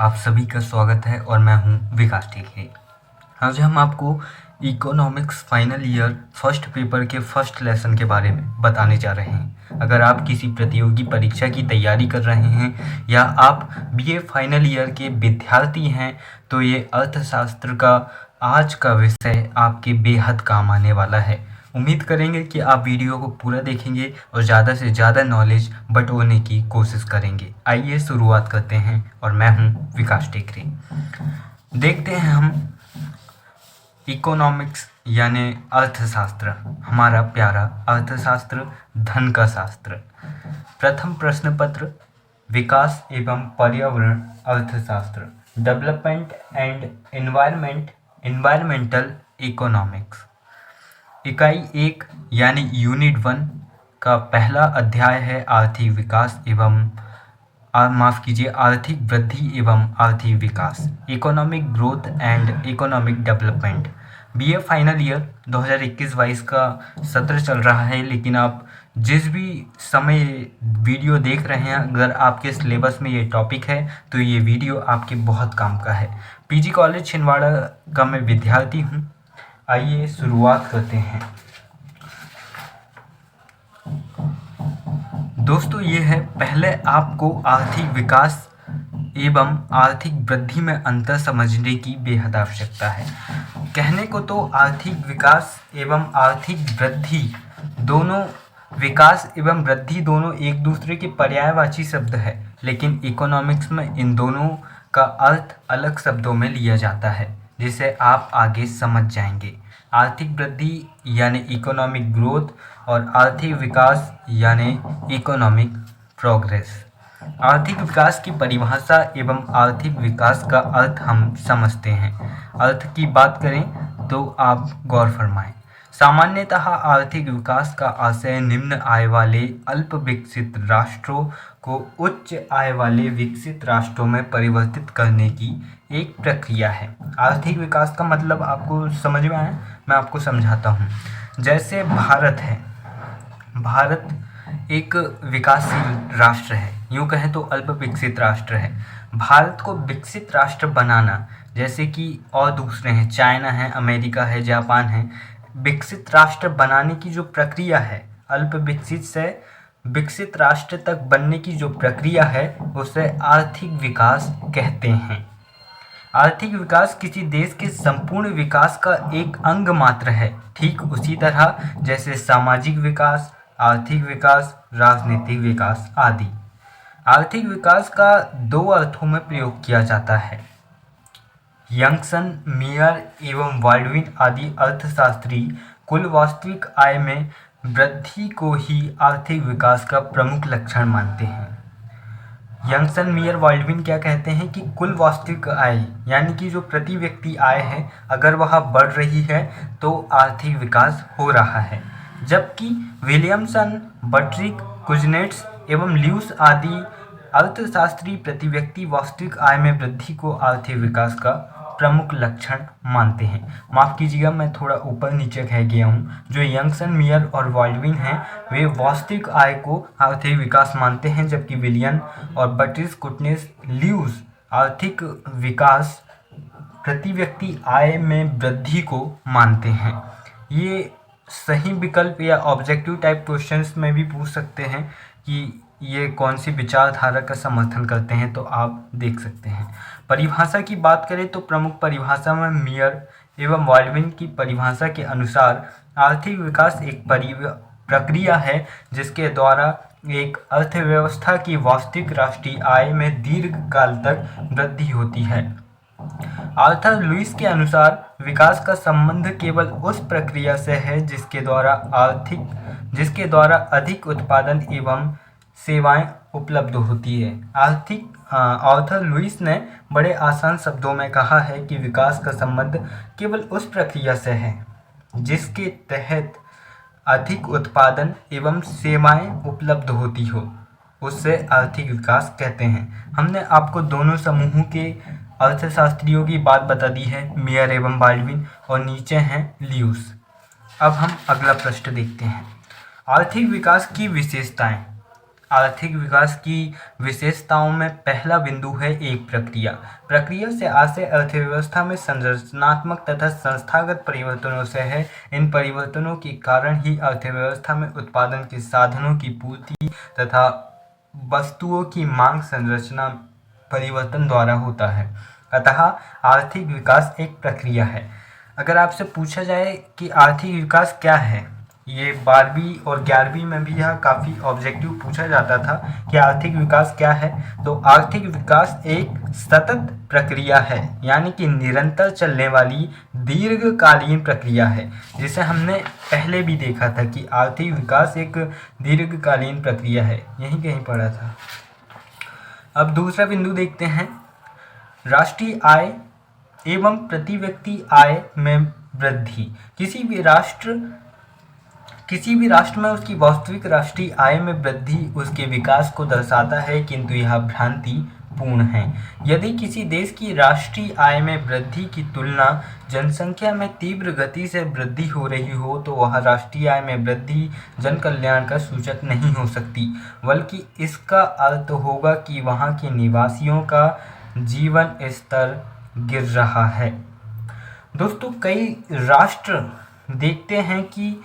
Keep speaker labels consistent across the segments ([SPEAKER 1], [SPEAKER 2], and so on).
[SPEAKER 1] आप सभी का स्वागत है और मैं हूं विकास टेकरे। आज हम आपको economics final year first paper के फर्स्ट लेसन के बारे में बताने जा रहे हैं। अगर आप किसी प्रतियोगी परीक्षा की तैयारी कर रहे हैं या आप बीए फाइनल ईयर के विद्यार्थी हैं तो ये अर्थशास्त्र का आज का विषय आपके बेहद काम आने वाला है। उम्मीद करेंगे कि आप वीडियो को पूरा देखेंगे और ज़्यादा से ज़्यादा नॉलेज बटोरने की कोशिश करेंगे। आइए शुरुआत करते हैं और मैं हूं विकास टेकरे। देखते हैं हम इकोनॉमिक्स यानी अर्थशास्त्र, हमारा प्यारा अर्थशास्त्र, धन का शास्त्र। प्रथम प्रश्न पत्र, विकास एवं पर्यावरण अर्थशास्त्र, डेवलपमेंट एंड एनवायरमेंटल इकोनॉमिक्स। इकाई 1 यानी यूनिट 1 का पहला अध्याय है आर्थिक विकास एवं आर्थिक वृद्धि एवं आर्थिक विकास, economic growth and economic development. BA final year 2021-22 का सत्र चल रहा है, लेकिन आप जिस भी समय वीडियो देख रहे हैं, अगर आपके सिलेबस में ये टॉपिक है तो ये वीडियो आपके बहुत काम का है। पीजी कॉलेज छिंदवाड़ा का मैं विद्यार्थी हूँ। आइए शुरुआत करते हैं। दोस्तों, ये है, पहले आपको आर्थिक विकास एवं आर्थिक वृद्धि में अंतर समझने की बेहद आवश्यकता है। कहने को तो आर्थिक विकास एवं आर्थिक वृद्धि दोनों, विकास एवं वृद्धि दोनों एक दूसरे के पर्यायवाची शब्द है, लेकिन इकोनॉमिक्स में इन दोनों का अर्थ अलग शब्दों में लिया जाता है, जिसे आप आगे समझ जाएंगे। आर्थिक वृद्धि यानी इकोनॉमिक ग्रोथ और आर्थिक विकास यानी इकोनॉमिक प्रोग्रेस। आर्थिक विकास की परिभाषा एवं आर्थिक विकास का अर्थ हम समझते हैं। अर्थ की बात करें तो आप गौर फरमाएं। सामान्यतः आर्थिक विकास का आशय निम्न आय वाले अल्प विकसित राष्ट्रों को उच्च आय वाले विकसित राष्ट्रों में परिवर्तित करने की एक प्रक्रिया है। आर्थिक विकास का मतलब आपको समझ में आया? मैं आपको समझाता हूँ। जैसे भारत है, भारत एक विकासशील राष्ट्र है, यूँ कहें तो अल्प विकसित राष्ट्र है। भारत को विकसित राष्ट्र बनाना, जैसे कि और दूसरे हैं, चाइना है, अमेरिका है, जापान है, विकसित राष्ट्र बनाने की जो प्रक्रिया है, अल्प विकसित से विकसित राष्ट्र तक बनने की जो प्रक्रिया है, उसे आर्थिक विकास कहते हैं। आर्थिक विकास किसी देश के संपूर्ण विकास का एक अंग मात्र है, ठीक उसी तरह जैसे सामाजिक विकास, आर्थिक विकास, राजनीतिक विकास आदि। आर्थिक विकास का दो अर्थों में प्रयोग किया जाता है। यंगसन, मेयर एवं बाल्डविन आदि अर्थशास्त्री कुल वास्तविक आय में वृद्धि को ही आर्थिक विकास का प्रमुख लक्षण मानते हैं। यंगसन, मेयर, बाल्डविन क्या कहते हैं कि कुल वास्तविक आय यानी कि जो प्रति व्यक्ति आय है, अगर वह बढ़ रही है तो आर्थिक विकास हो रहा है। जबकि विलियमसन, बट्रिक, कुजनेट्स एवं ल्यूस आदि अर्थशास्त्री प्रति व्यक्ति वास्तविक आय में वृद्धि को आर्थिक विकास का प्रमुख लक्षण मानते हैं। माफ़ कीजिएगा, मैं थोड़ा ऊपर नीचे कह गया हूँ। जो यंगसन, मेयर और बाल्डविन हैं, वे वास्तविक आय को आर्थिक विकास मानते हैं, जबकि विलियन और बट्रिस, कुजनेट्स, ल्यूस आर्थिक विकास प्रति व्यक्ति आय में वृद्धि को मानते हैं। ये सही विकल्प या ऑब्जेक्टिव टाइप क्वेश्चंस में भी पूछ सकते हैं कि ये कौन सी विचारधारा का समर्थन करते हैं, तो आप देख सकते हैं। परिभाषा की बात करें तो प्रमुख परिभाषा में मेयर एवं बाल्डविन की परिभाषा के अनुसार आर्थिक विकास एक प्रक्रिया है जिसके द्वारा एक अर्थव्यवस्था की वास्तविक राष्ट्रीय आय में दीर्घ काल तक वृद्धि होती है। आर्थर लुईस के अनुसार विकास का संबंध केवल उस प्रक्रिया से है जिसके द्वारा अधिक उत्पादन एवं सेवाएं उपलब्ध होती है। आर्थर लुईस ने बड़े आसान शब्दों में कहा है कि विकास का संबंध केवल उस प्रक्रिया से है जिसके तहत अधिक उत्पादन एवं सेवाएं उपलब्ध होती हो, उससे आर्थिक विकास कहते हैं। हमने आपको दोनों समूहों के अर्थशास्त्रियों की बात बता दी है, मेयर एवं बाल्डविन, और नीचे हैं ल्यूस। अब हम अगला प्रश्न देखते हैं। आर्थिक विकास की विशेषताएं। आर्थिक विकास की विशेषताओं में पहला बिंदु है एक प्रक्रिया। प्रक्रिया से आशय अर्थव्यवस्था में संरचनात्मक तथा संस्थागत परिवर्तनों से है। इन परिवर्तनों के कारण ही अर्थव्यवस्था में उत्पादन के साधनों की पूर्ति तथा वस्तुओं की मांग संरचना परिवर्तन द्वारा होता है। अतः आर्थिक विकास एक प्रक्रिया है। अगर आपसे पूछा जाए कि आर्थिक विकास क्या है, ये 12वीं और 11वीं में भी यह काफ़ी ऑब्जेक्टिव पूछा जाता था कि आर्थिक विकास क्या है, तो आर्थिक विकास एक सतत प्रक्रिया है, यानी कि निरंतर चलने वाली दीर्घकालीन प्रक्रिया है, जिसे हमने पहले भी देखा था कि आर्थिक विकास एक दीर्घकालीन प्रक्रिया है, यही कहीं पढ़ा था। अब दूसरा बिंदु देखते हैं, राष्ट्रीय आय एवं प्रति व्यक्ति आय में वृद्धि। किसी भी राष्ट्र में उसकी वास्तविक राष्ट्रीय आय में वृद्धि उसके विकास को दर्शाता है, किंतु यह भ्रांति पूर्ण है। यदि किसी देश की राष्ट्रीय आय में वृद्धि की तुलना जनसंख्या में तीव्र गति से वृद्धि हो रही हो, तो वह राष्ट्रीय आय में वृद्धि जन कल्याण का सूचक नहीं हो सकती, बल्कि इसका अर्थ होगा कि वहाँ के निवासियों का जीवन स्तर गिर रहा है। दोस्तों, कई राष्ट्र देखते हैं कि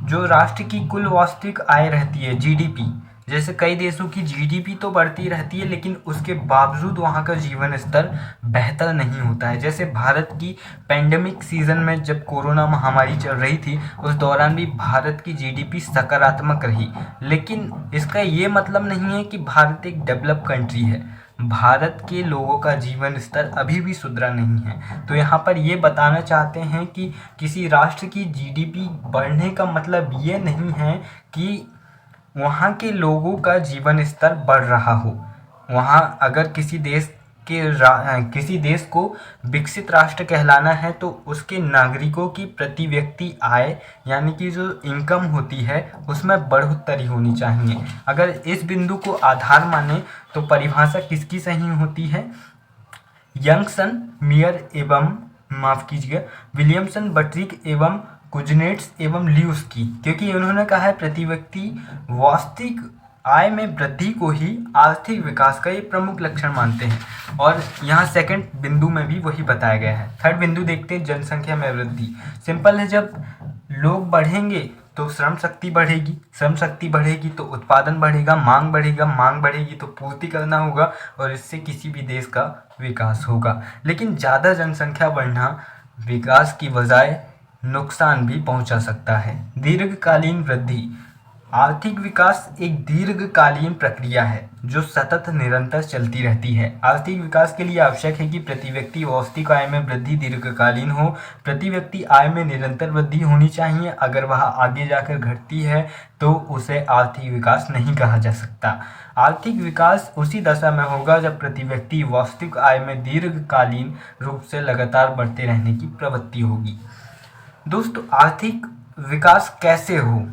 [SPEAKER 1] जो राष्ट्र की कुल वास्तविक आय रहती है, जीडीपी, जैसे कई देशों की जीडीपी तो बढ़ती रहती है, लेकिन उसके बावजूद वहाँ का जीवन स्तर बेहतर नहीं होता है। जैसे भारत की पेंडेमिक सीजन में जब कोरोना महामारी चल रही थी, उस दौरान भी भारत की जीडीपी सकारात्मक रही, लेकिन इसका ये मतलब नहीं है कि भारत एक डेवलप कंट्री है। भारत के लोगों का जीवन स्तर अभी भी सुधरा नहीं है। तो यहाँ पर ये बताना चाहते हैं कि किसी राष्ट्र की जीडीपी बढ़ने का मतलब ये नहीं है कि वहाँ के लोगों का जीवन स्तर बढ़ रहा हो। वहाँ अगर किसी देश को विकसित राष्ट्र कहलाना है, तो उसके नागरिकों की प्रति व्यक्ति आय, यानी कि जो इनकम होती है, उसमें बढ़ोतरी होनी चाहिए। अगर इस बिंदु को आधार माने तो परिभाषा किसकी सही होती है? यंगसन, मियर एवं विलियमसन, बट्रिक एवं कुजनेट्स एवं ल्यूस की, क्योंकि उन्होंने कहा है प्रति व्यक्ति वास्तविक आय में वृद्धि को ही आर्थिक विकास का एक प्रमुख लक्षण मानते हैं, और यहाँ सेकंड बिंदु में भी वही बताया गया है। थर्ड बिंदु देखते हैं, जनसंख्या में वृद्धि। सिंपल है, जब लोग बढ़ेंगे तो श्रम शक्ति बढ़ेगी, श्रम शक्ति बढ़ेगी तो उत्पादन बढ़ेगा, मांग बढ़ेगी तो पूर्ति करना होगा, और इससे किसी भी देश का विकास होगा। लेकिन ज़्यादा जनसंख्या बढ़ना विकास की बजाय नुकसान भी पहुंचा सकता है। दीर्घकालीन वृद्धि। आर्थिक विकास एक दीर्घकालीन प्रक्रिया है जो सतत निरंतर चलती रहती है। आर्थिक विकास के लिए आवश्यक है कि प्रति व्यक्ति वास्तविक आय में वृद्धि दीर्घकालीन हो। प्रति व्यक्ति आय में निरंतर वृद्धि होनी चाहिए। अगर वह आगे जाकर घटती है तो उसे आर्थिक विकास नहीं कहा जा सकता। आर्थिक विकास उसी दशा में होगा जब प्रति व्यक्ति वास्तविक आय में दीर्घकालीन रूप से लगातार बढ़ते रहने की प्रवृत्ति होगी। दोस्तों, आर्थिक विकास कैसे हो?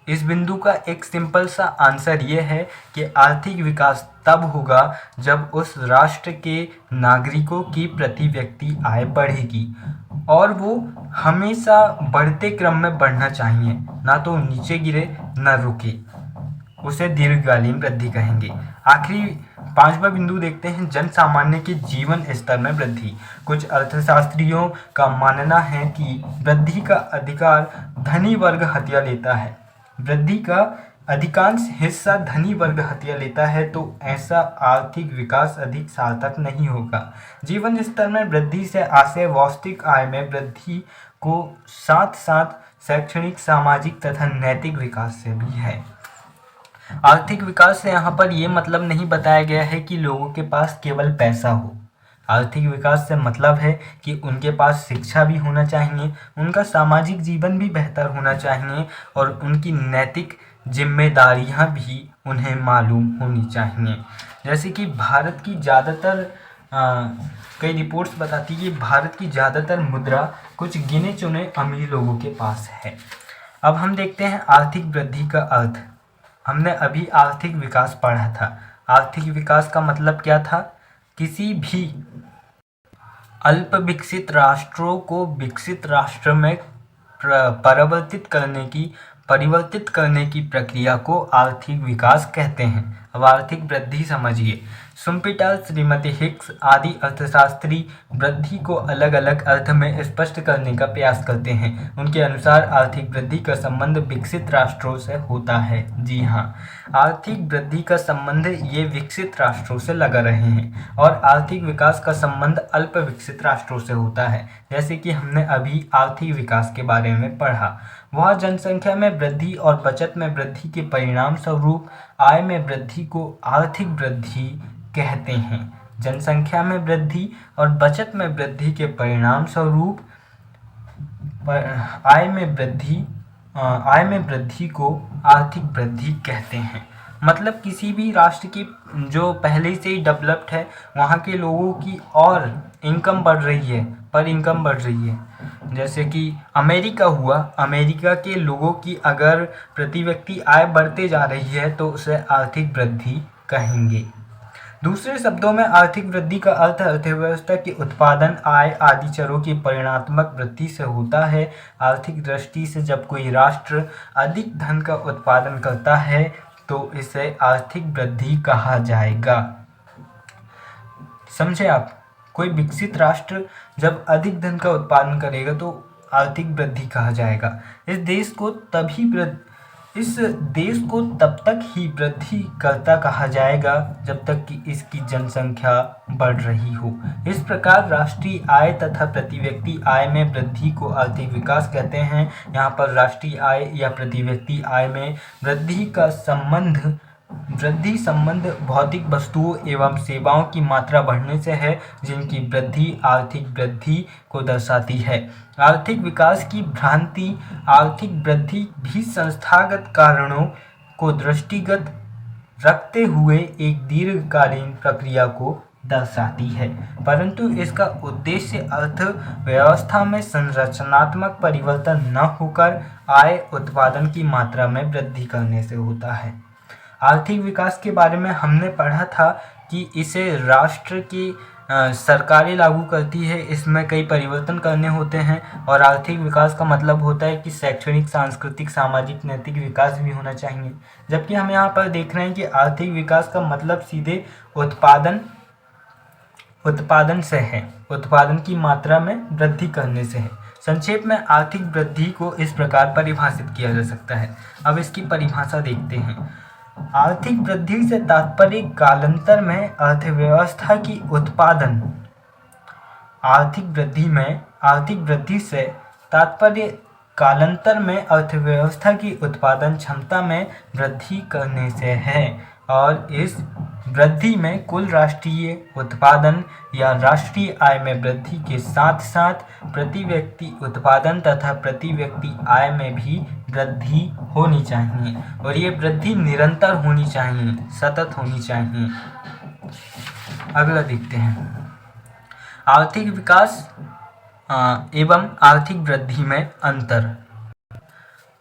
[SPEAKER 1] इस बिंदु का एक सिंपल सा आंसर ये है कि आर्थिक विकास तब होगा जब उस राष्ट्र के नागरिकों की प्रति व्यक्ति आय बढ़ेगी, और वो हमेशा बढ़ते क्रम में बढ़ना चाहिए, ना तो नीचे गिरे ना रुके। उसे दीर्घकालीन वृद्धि कहेंगे। आखिरी पांचवा बिंदु देखते हैं, जन सामान्य के जीवन स्तर में वृद्धि। कुछ अर्थशास्त्रियों का मानना है कि वृद्धि का अधिकार धनी वर्ग हथिया लेता है। वृद्धि का अधिकांश हिस्सा धनी वर्ग हथिया लेता है, तो ऐसा आर्थिक विकास अधिक सार्थक नहीं होगा। जीवन स्तर में वृद्धि से आशय वास्तविक आय में वृद्धि को साथ साथ शैक्षणिक, सामाजिक तथा नैतिक विकास से भी है। आर्थिक विकास से यहाँ पर ये मतलब नहीं बताया गया है कि लोगों के पास केवल पैसा हो। आर्थिक विकास से मतलब है कि उनके पास शिक्षा भी होना चाहिए, उनका सामाजिक जीवन भी बेहतर होना चाहिए, और उनकी नैतिक जिम्मेदारियां भी उन्हें मालूम होनी चाहिए। जैसे कि भारत की ज़्यादातर कई रिपोर्ट्स बताती है कि भारत की ज़्यादातर मुद्रा कुछ गिने चुने अमीर लोगों के पास है। अब हम देखते हैं आर्थिक वृद्धि का अर्थ। हमने अभी आर्थिक विकास पढ़ा था। आर्थिक विकास का मतलब क्या था? किसी भी अल्प विकसित राष्ट्रों को विकसित राष्ट्र में परिवर्तित करने की परिवर्तित करने की प्रक्रिया को आर्थिक विकास कहते हैं। अब आर्थिक वृद्धि समझिए। शुम्पिटर, श्रीमती हिक्स आदि अर्थशास्त्री वृद्धि को अलग अलग अर्थ में स्पष्ट करने का प्रयास करते हैं। उनके अनुसार आर्थिक वृद्धि का संबंध विकसित राष्ट्रों से होता है। जी हाँ, आर्थिक वृद्धि का संबंध ये विकसित राष्ट्रों से लगा रहे हैं और आर्थिक विकास का संबंध अल्प विकसित राष्ट्रों से होता है। जैसे कि हमने अभी आर्थिक विकास के बारे में पढ़ा, वह जनसंख्या में वृद्धि और बचत में वृद्धि के परिणाम स्वरूप आय में वृद्धि को आर्थिक वृद्धि कहते हैं। जनसंख्या में वृद्धि और बचत में वृद्धि के परिणाम स्वरूप आय में वृद्धि को आर्थिक वृद्धि कहते हैं। मतलब किसी भी राष्ट्र की जो पहले से ही डेवलप्ड है, वहाँ के लोगों की और इनकम बढ़ रही है, पर इनकम बढ़ रही है। जैसे कि अमेरिका हुआ, अमेरिका के लोगों की अगर प्रति व्यक्ति आय बढ़ते जा रही है तो उसे आर्थिक वृद्धि कहेंगे। दूसरे शब्दों में आर्थिक वृद्धि का अर्थ अर्थव्यवस्था के उत्पादन, आय आदि चरों की परिणात्मक वृद्धि से होता है। आर्थिक दृष्टि से जब कोई राष्ट्र अधिक धन का उत्पादन करता है तो इसे आर्थिक वृद्धि कहा जाएगा। समझे आप? कोई विकसित राष्ट्र जब अधिक धन का उत्पादन करेगा तो आर्थिक वृद्धि कहा जाएगा। इस देश को तब तक ही वृद्धि करता कहा जाएगा जब तक कि इसकी जनसंख्या बढ़ रही हो। इस प्रकार राष्ट्रीय आय तथा प्रति व्यक्ति आय में वृद्धि को आर्थिक विकास कहते हैं। यहाँ पर राष्ट्रीय आय या प्रति व्यक्ति आय में वृद्धि संबंध भौतिक वस्तुओं एवं सेवाओं की मात्रा बढ़ने से है, जिनकी वृद्धि आर्थिक वृद्धि को दर्शाती है। आर्थिक विकास की भ्रांति आर्थिक वृद्धि भी संस्थागत कारणों को दृष्टिगत रखते हुए एक दीर्घकालीन प्रक्रिया को दर्शाती है, परंतु इसका उद्देश्य अर्थव्यवस्था में संरचनात्मक परिवर्तन न होकर आय उत्पादन की मात्रा में वृद्धि करने से होता है। आर्थिक विकास के बारे में हमने पढ़ा था कि इसे राष्ट्र की सरकारें लागू करती है, इसमें कई परिवर्तन करने होते हैं और आर्थिक विकास का मतलब होता है कि शैक्षणिक, सांस्कृतिक, सामाजिक, नैतिक विकास भी होना चाहिए। जबकि हम यहाँ पर देख रहे हैं कि आर्थिक विकास का मतलब सीधे उत्पादन से है, उत्पादन की मात्रा में वृद्धि करने से है। संक्षेप में आर्थिक वृद्धि को इस प्रकार परिभाषित किया जा सकता है। अब इसकी परिभाषा देखते हैं। आर्थिक वृद्धि से तात्पर्य कालांतर में अर्थव्यवस्था की उत्पादन आर्थिक वृद्धि से तात्पर्य कालांतर में अर्थव्यवस्था की उत्पादन क्षमता में वृद्धि करने से है और इस वृद्धि में कुल राष्ट्रीय उत्पादन या राष्ट्रीय आय में वृद्धि के साथ साथ प्रति व्यक्ति उत्पादन तथा प्रति व्यक्ति आय में भी वृद्धि होनी चाहिए और ये वृद्धि निरंतर होनी चाहिए, सतत होनी चाहिए। अगला देखते हैं, आर्थिक विकास एवं आर्थिक वृद्धि में अंतर।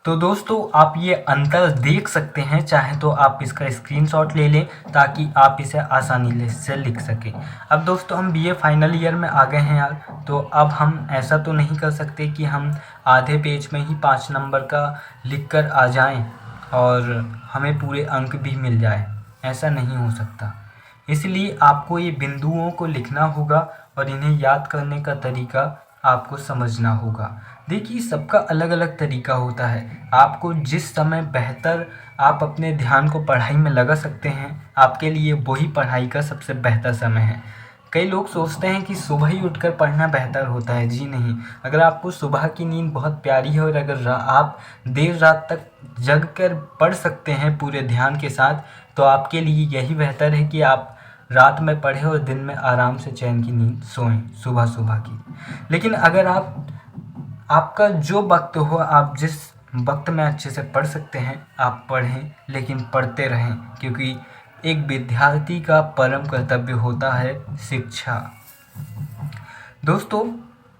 [SPEAKER 1] तो दोस्तों आप ये अंतर देख सकते हैं, चाहे तो आप इसका स्क्रीनशॉट ले लें ताकि आप इसे आसानी से लिख सकें। अब दोस्तों हम बीए फाइनल ईयर में आ गए हैं यार, तो अब हम ऐसा तो नहीं कर सकते कि हम आधे पेज में ही 5 नंबर का लिख कर आ जाएं और हमें पूरे अंक भी मिल जाए, ऐसा नहीं हो सकता। इसलिए आपको ये बिंदुओं को लिखना होगा और इन्हें याद करने का तरीका आपको समझना होगा। देखिए सबका अलग अलग तरीका होता है, आपको जिस समय बेहतर आप अपने ध्यान को पढ़ाई में लगा सकते हैं, आपके लिए वही पढ़ाई का सबसे बेहतर समय है। कई लोग सोचते हैं कि सुबह ही उठकर पढ़ना बेहतर होता है। जी नहीं, अगर आपको सुबह की नींद बहुत प्यारी है और अगर आप देर रात तक जग कर पढ़ सकते हैं पूरे ध्यान के साथ, तो आपके लिए यही बेहतर है कि आप रात में पढ़ें और दिन में आराम से चैन की नींद सोएं सुबह की। लेकिन अगर आपका जो वक्त हो, आप जिस वक्त में अच्छे से पढ़ सकते हैं आप पढ़ें, लेकिन पढ़ते रहें, क्योंकि एक विद्यार्थी का परम कर्तव्य होता है शिक्षा। दोस्तों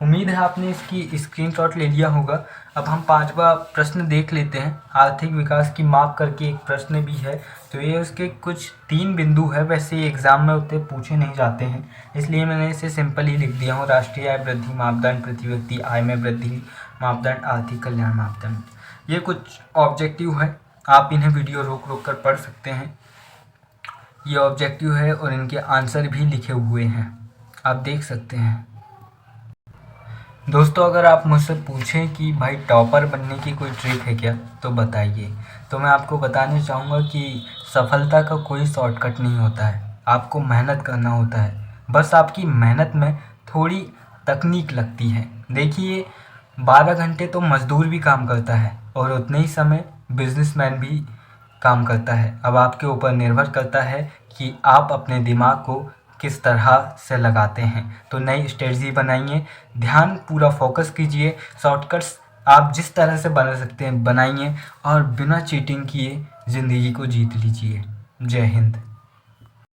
[SPEAKER 1] उम्मीद है आपने इसकी स्क्रीनशॉट ले लिया होगा। अब हम 5वां प्रश्न देख लेते हैं। आर्थिक विकास की माप करके एक प्रश्न भी है, तो ये उसके कुछ 3 बिंदु है। वैसे ये एग्ज़ाम में उतने पूछे नहीं जाते हैं, इसलिए मैंने इसे सिंपल ही लिख दिया हूँ। राष्ट्रीय आय वृद्धि मापदंड, प्रति व्यक्ति आय में वृद्धि मापदंड, आर्थिक कल्याण मापदंड। ये कुछ ऑब्जेक्टिव है, आप इन्हें वीडियो रोक रोक कर पढ़ सकते हैं। ये ऑब्जेक्टिव है और इनके आंसर भी लिखे हुए हैं, आप देख सकते हैं। दोस्तों अगर आप मुझसे पूछें कि भाई टॉपर बनने की कोई ट्रिक है क्या, तो बताइए। तो मैं आपको बताना चाहूँगा कि सफलता का कोई शॉर्टकट नहीं होता है, आपको मेहनत करना होता है। बस आपकी मेहनत में थोड़ी तकनीक लगती है। देखिए 12 घंटे तो मज़दूर भी काम करता है और उतने ही समय बिजनेसमैन भी काम करता है। अब आपके ऊपर निर्भर करता है कि आप अपने दिमाग को किस तरह से लगाते हैं। तो नई स्ट्रेटजी बनाइए, ध्यान पूरा फोकस कीजिए, शॉर्टकट्स आप जिस तरह से बना सकते हैं बनाइए और बिना चीटिंग किए ज़िंदगी को जीत लीजिए। जय हिंद।